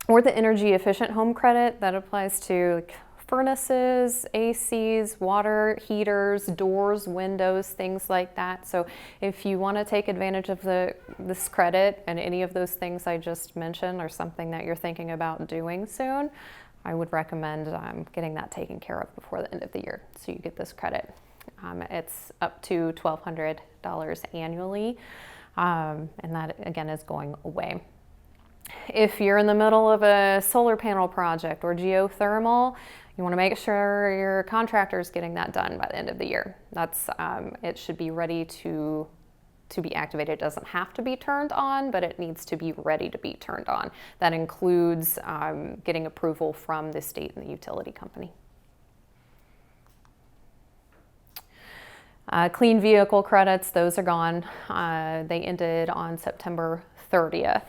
or the energy efficient home credit, that applies to furnaces, ACs, water heaters, doors, windows, things like that. So if you want to take advantage of this credit and any of those things I just mentioned are something that you're thinking about doing soon, I would recommend getting that taken care of before the end of the year so you get this credit. It's up to $1,200 annually, and that again is going away. If you're in the middle of a solar panel project or geothermal, you want to make sure your contractor is getting that done by the end of the year. That's it should be ready to be activated. It doesn't have to be turned on, but it needs to be ready to be turned on. That includes getting approval from the state and the utility company. Clean vehicle credits, those are gone. They ended on September 30th.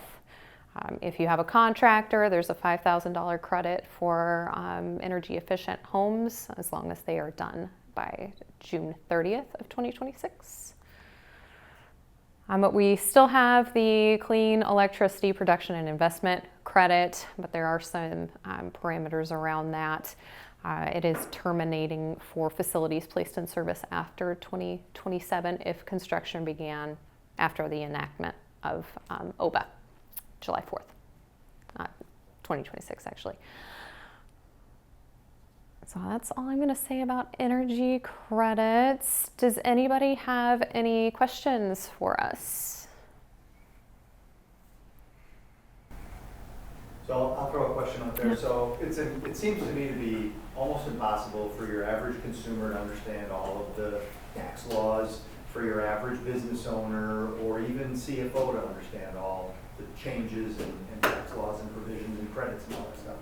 If you have a contractor, there's a $5,000 credit for energy efficient homes as long as they are done by June 30th of 2026. But we still have the clean electricity production and investment credit, but there are some parameters around that. It is terminating for facilities placed in service after 2027 if construction began after the enactment of OBA. July 4th, 2026 actually. So that's all I'm going to say about energy credits. Does anybody have any questions for us? So I'll throw a question out there. Yeah. So it seems to me to be almost impossible for your average consumer to understand all of the tax laws, for your average business owner or even CFO to understand all the changes and tax laws and provisions and credits and all that stuff.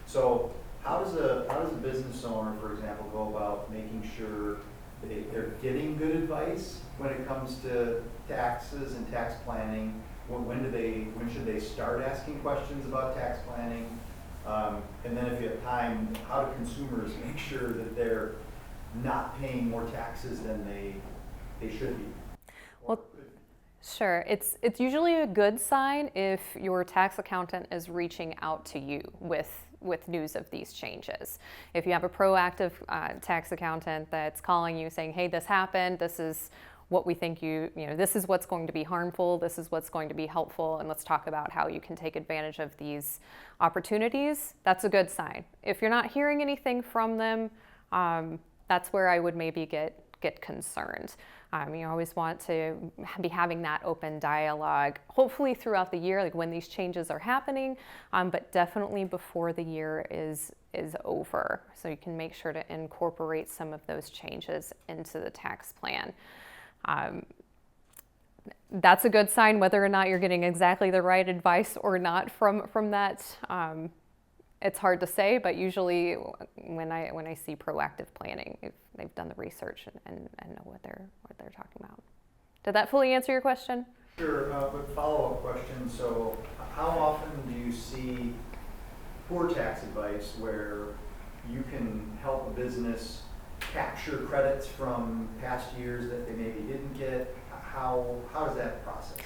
So how does a business owner, for example, go about making sure they're getting good advice when it comes to taxes and tax planning? When should they start asking questions about tax planning? And then if you have time, how do consumers make sure that they're not paying more taxes than they should be? Well, sure. It's usually a good sign if your tax accountant is reaching out to you with news of these changes. If you have a proactive tax accountant that's calling you saying, hey, this happened, this is what we think this is what's going to be harmful, this is what's going to be helpful, and let's talk about how you can take advantage of these opportunities, that's a good sign. If you're not hearing anything from them, that's where I would maybe get concerned. You always want to be having that open dialogue, hopefully throughout the year, like when these changes are happening, but definitely before the year is over. So you can make sure to incorporate some of those changes into the tax plan. That's a good sign. Whether or not you're getting exactly the right advice or not from that, it's hard to say, but usually when I see proactive planning, they've done the research and know what they're talking about. Did that fully answer your question? Sure, but follow-up question. So how often do you see poor tax advice where you can help a business capture credits from past years that they maybe didn't get? How does that process go?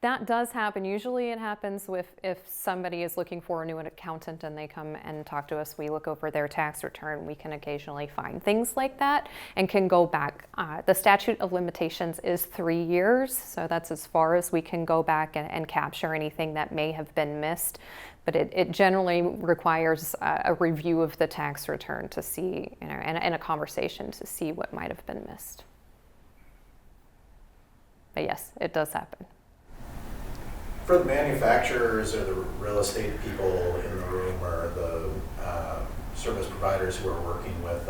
That does happen. Usually it happens if somebody is looking for a new accountant and they come and talk to us, we look over their tax return, we can occasionally find things like that and can go back. The statute of limitations is 3 years, so that's as far as we can go back and capture anything that may have been missed. But it generally requires a review of the tax return to see, and a conversation to see what might have been missed. But yes, it does happen. For the manufacturers or the real estate people in the room or the service providers who are working with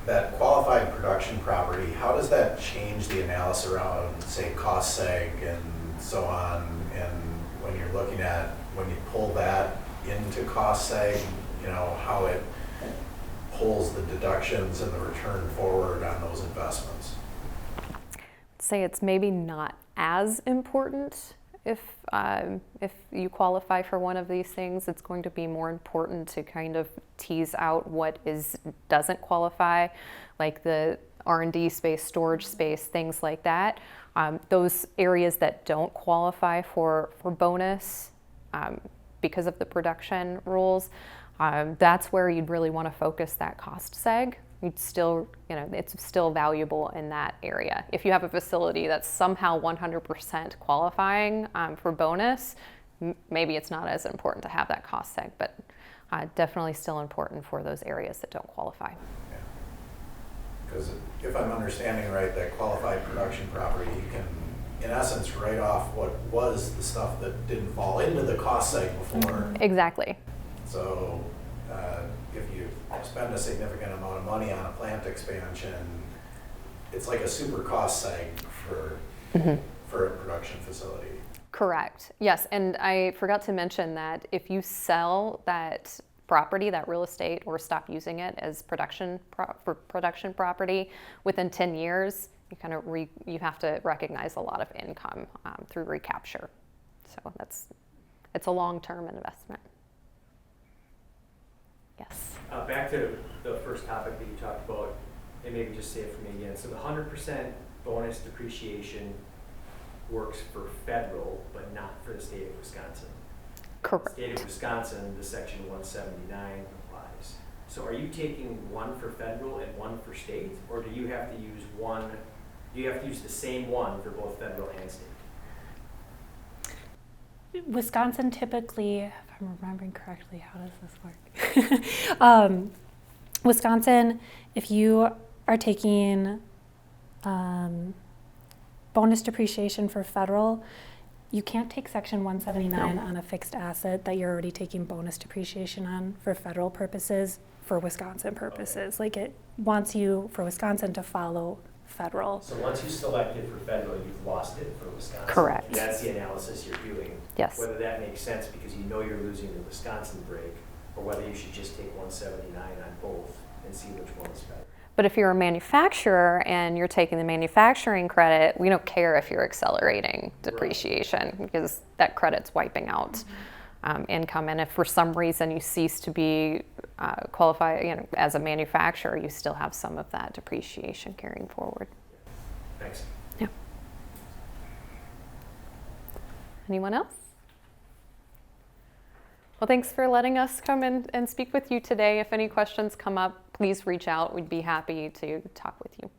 that qualified production property, how does that change the analysis around, say, cost seg and so on? And when you're looking at, when you pull that into cost seg, how it pulls the deductions and the return forward on those investments? I'd say it's maybe not as important if you qualify for one of these things. It's going to be more important to kind of tease out what doesn't qualify, like the R&D space, storage space, things like that. Those areas that don't qualify for bonus because of the production rules, That's where you'd really want to focus that cost seg. You'd still, it's still valuable in that area. If you have a facility that's somehow 100% qualifying for bonus, maybe it's not as important to have that cost seg, but definitely still important for those areas that don't qualify. Because if I'm understanding right, that qualified production property, you can, in essence, write off what was the stuff that didn't fall into the cost seg before. Exactly. So if you spend a significant amount of money on a plant expansion, it's like a super cost seg for a production facility. Correct. Yes, and I forgot to mention that if you sell that property, that real estate, or stop using it as production property within 10 years, you have to recognize a lot of income through recapture. So it's a long-term investment. Yes. Back to the first topic that you talked about, and maybe just say it for me again. So the 100% bonus depreciation works for federal, but not for the state of Wisconsin. Correct. The state of Wisconsin, the section 179 applies. So are you taking one for federal and one for state, or do you have to use one? Do you have to use the same one for both federal and state? Wisconsin typically, if I'm remembering correctly, how does this work? Wisconsin, if you are taking bonus depreciation for federal, you can't take section 179 on a fixed asset that you're already taking bonus depreciation on for federal purposes for Wisconsin purposes. Like, it wants you, for Wisconsin, to follow federal. So once you select it for federal, you've lost it for Wisconsin. Correct. That's the analysis you're doing. Yes. Whether that makes sense because you know you're losing the Wisconsin break, or whether you should just take 179 on both and see which one is better. But if you're a manufacturer and you're taking the manufacturing credit, we don't care if you're accelerating depreciation because that credit's wiping out income. And if for some reason you cease to be qualified, as a manufacturer, you still have some of that depreciation carrying forward. Thanks. Yeah. Anyone else? Well, thanks for letting us come in and speak with you today. If any questions come up, please reach out. We'd be happy to talk with you.